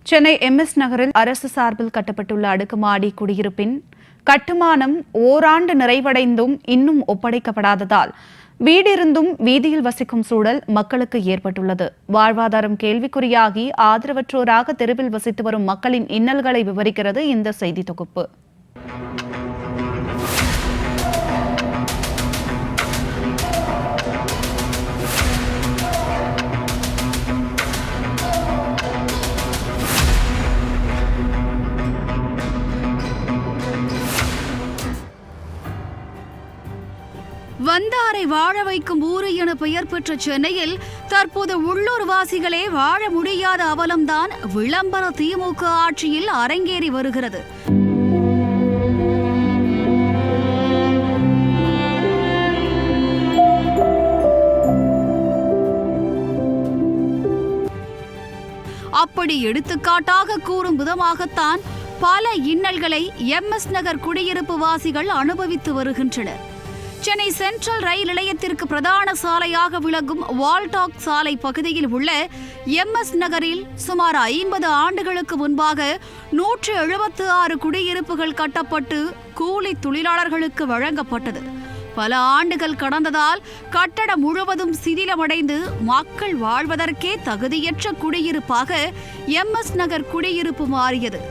Chennai MS நகரில் அரசு சார்பில் கட்டப்பட்டுள்ள அடுக்குமாடி குடியிருப்பின் கட்டுமானம் ஓராண்டு நிறைவடைந்தும் இன்னும் ஒப்படைக்கப்படாததால் வீடிருந்தும் வீதியில் வசிக்கும் சூழல் மக்களுக்கு ஏற்பட்டுள்ளது. வாழ்வாதாரம் கேள்விக்குறியாகி ஆதரவற்றோராக தெருவில் வசித்து வரும் மக்களின் இன்னல்களை விவரிக்கிறது இந்த செய்தி தொகுப்பு. வந்தாரை வாழ வைக்கும் ஊரு என பெயர் பெற்ற சென்னையில் தற்போது உள்ளூர் வாசிகளே வாழ முடியாத அவலம்தான் விளம்பர திமுக ஆட்சியில் அரங்கேறி வருகிறது. அப்படி எடுத்துக்காட்டாக கூறும் விதமாகத்தான் பல இன்னல்களை MS நகர் குடியிருப்பு வாசிகள் அனுபவித்து வருகின்றனர். சென்னை சென்ட்ரல் ரயில் நிலையத்திற்கு பிரதான சாலையாக விளங்கும் வால்டாக் சாலை பகுதியில் உள்ள MS நகரில் சுமார் 50 ஆண்டுகளுக்கு முன்பாக 176 குடியிருப்புகள் கட்டப்பட்டு கூலி தொழிலாளர்களுக்கு வழங்கப்பட்டது. பல ஆண்டுகள் கடந்ததால் கட்டடம் முழுவதும் சிதிலமடைந்து மக்கள் வாழ்வதற்கே தகுதியற்ற குடியிருப்பாக MS நகர் குடியிருப்பு மாறியது.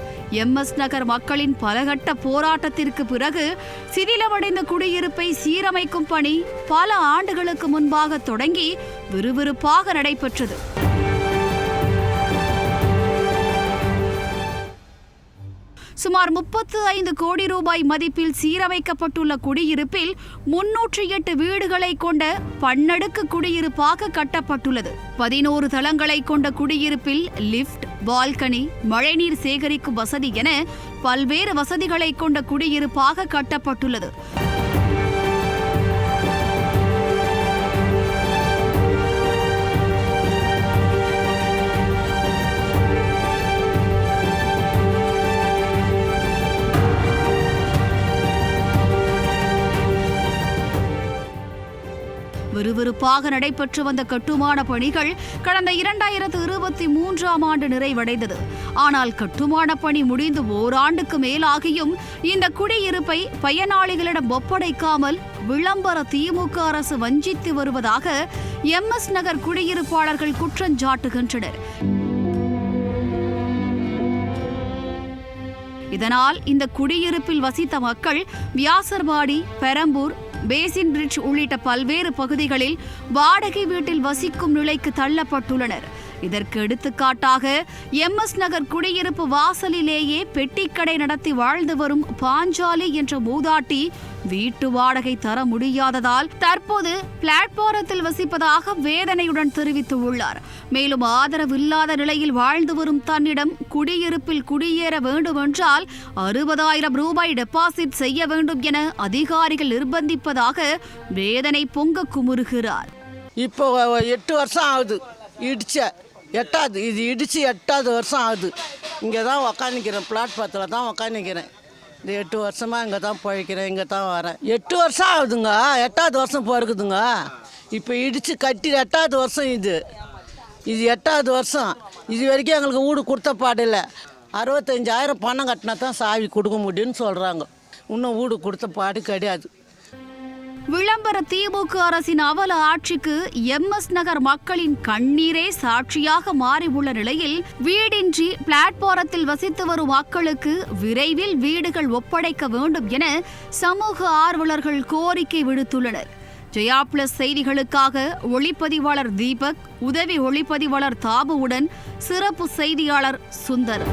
MS நகர் மக்களின் பலகட்ட போராட்டத்திற்கு பிறகு சிதிலமடைந்த குடியிருப்பை சீரமைக்கும் பணி பல ஆண்டுகளுக்கு முன்பாக தொடங்கி விறுவிறுப்பாக நடைபெற்றது. சுமார் 35 கோடி ரூபாய் மதிப்பில் சீரமைக்கப்பட்டுள்ள குடியிருப்பில் 308 வீடுகளை கொண்ட பன்னடுக்கு குடியிருப்பாக கட்டப்பட்டுள்ளது. 11 தளங்களை கொண்ட குடியிருப்பில் லிப்ட், பால்கனி, மழைநீர் சேகரிக்கும் வசதி என பல்வேறு வசதிகளை கொண்ட குடியிருப்பாக கட்டப்பட்டுள்ளது. விறுவிறுப்பாக நடைபெற்று வந்த கட்டுமான பணிகள் கடந்த 2023ஆம் ஆண்டு நிறைவடைந்தது. ஆனால் கட்டுமான பணி முடிந்து ஓராண்டுக்கு மேலாகியும் இந்த குடியிருப்பை பயனாளிகளிடம் ஒப்படைக்காமல் விளம்பர திமுக அரசு வஞ்சித்து வருவதாக MS நகர் குடியிருப்பாளர்கள் குற்றஞ்சாட்டுகின்றனர். இதனால் இந்த குடியிருப்பில் வசித்த மக்கள் வியாசர்பாடி, பெரம்பூர், பேசின் பிரிட்ஜ் உள்ளிட்ட பல்வேறு பகுதிகளில் வாடகை வீட்டில் வசிக்கும் நிலைக்கு தள்ளப்பட்டுள்ளனர். இதற்கு எடுத்துக்காட்டாக MS நகர் குடியிருப்பு வாசலிலேயே பெட்டிக்கடை நடத்தி வாழ்ந்து வரும் பாஞ்சாலி என்ற மூதாட்டி வீட்டு வாடகை தர முடியாததால் தற்போது பிளாட்பாரத்தில் வசிப்பதாக வேதனையுடன் தெரிவித்துள்ளார். மேலும் ஆதரவில்லாத நிலையில் வாழ்ந்து வரும் தன்னிடம் குடியிருப்பில் குடியேற வேண்டுமென்றால் 60,000 ரூபாய் டெபாசிட் செய்ய வேண்டும் என அதிகாரிகள் நிர்பந்திப்பதாக வேதனை பொங்க குமுறுகிறார். இப்போ 8 வருஷம் ஆகுது இடிச்சு 8வது வருஷம் ஆகுது. இங்கே தான் உக்காந்துக்கிறேன், பிளாட்பாரத்தில் தான் உக்காந்துக்கிறேன். இந்த 8 வருஷமாக இங்கே தான் பழைக்கிறேன், இங்கே தான் வரேன். 8 வருஷம் ஆகுதுங்க, 8வது வருஷம் பிறகுதுங்க. இப்போ இடித்து கட்டி 8வது வருஷம் இது 8வது வருஷம். இது வரைக்கும் எங்களுக்கு வீடு கொடுத்த பாடில்லை. 65,000 பணம் கட்டினா தான் சாவி கொடுக்க முடியும்னு சொல்கிறாங்க. இன்னும் வீடு கொடுத்த பாடு கிடையாது. விளம்பர திமுக அரசின் அவல ஆட்சிக்கு MS நகர் மக்களின் கண்ணீரே சாட்சியாக மாறியுள்ள நிலையில் வீடின்றி பிளாட்பாரத்தில் வசித்து வரும் மக்களுக்கு விரைவில் வீடுகள் ஒப்படைக்க வேண்டும் என சமூக ஆர்வலர்கள் கோரிக்கை விடுத்துள்ளனர். ஜெயா பிளஸ் செய்திகளுக்காக ஒளிப்பதிவாளர் தீபக், உதவி ஒளிப்பதிவாளர் தாபுவுடன் சிறப்பு செய்தியாளர் சுந்தர்.